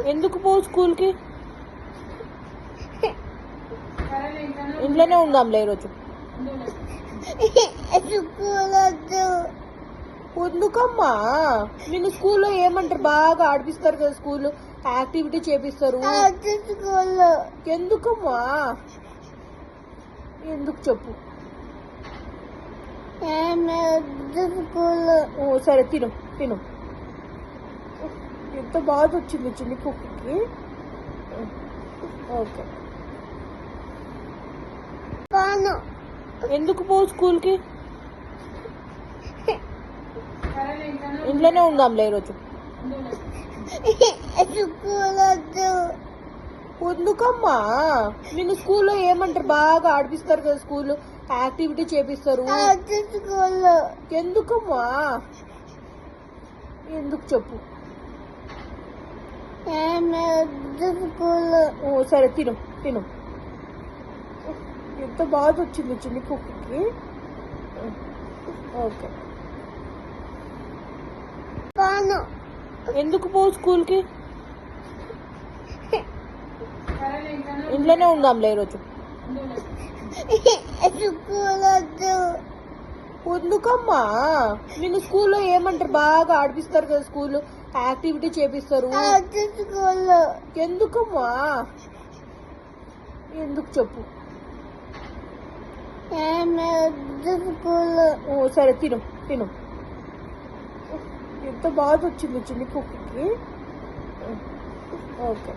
ఎందుకు పో స్కూల్కి? ఇంట్లోనే ఉందాంలే ఈరోజు. ఎందుకమ్మా? నిన్ను స్కూల్లో ఏమంటారు? బాగా ఆడిపిస్తారు కదా, స్కూల్లో యాక్టివిటీ చేపిస్తారు. ఎందుకమ్మా? ఎందుకు చెప్పు. సరే తిను తిను. ఎంత బాధ వచ్చింది చిన్ని కుక్కకి. ఓకే. ఎందుకు పో స్కూల్కి? ఇంట్లోనే ఉందాంలే ఈరోజు. ఎందుకమ్మా? నిన్ను స్కూల్లో ఏమంటారు? బాగా ఆడిపిస్తారు కదా, స్కూల్లో యాక్టివిటీ చేపిస్తారు. ఎందుకమ్మా? ఎందుకు చెప్పు. సరే తిను తిను. ఎంత బాధ వచ్చింది చిన్ని కుక్కకి. ఓకే. ఎందుకు పో స్కూల్కి? ఇంట్లోనే ఉందాంలే ఈరోజు. ఎందుకమ్మా? నిన్ను స్కూల్లో ఏమంటారు? బాగా ఆడిపిస్తారు కదా, స్కూల్లో యాక్టివిటీ చేపిస్తారు. ఎందుకమ్మా? ఎందుకు చెప్పు. సరే తిను తిను. ఎంత బాధ వచ్చింది చిన్ని కుక్కకి. ఓకే.